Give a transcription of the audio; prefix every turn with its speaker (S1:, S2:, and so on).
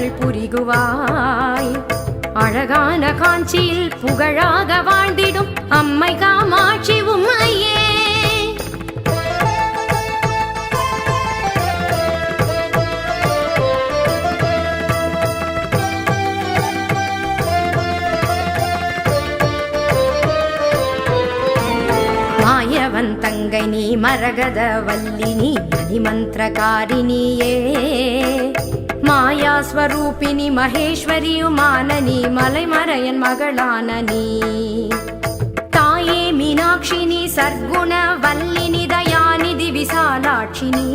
S1: அருள் புரிகுவாய். அழகான காஞ்சியில் புகழாக வாழ்ந்திடும் அம்மை காமாட்சி உம்மையே. மாயவன் தங்கை நீ மரகத வல்லினி மந்திரகாரிணியே. மாயாஸ்வரூபிணி மகேஸ்வரியுமானனி மலைமறையன் மகளானனி. தாயே மீனாட்சினி சர்க்குண வல்லினி தயாநிதி விசாலாட்சினி.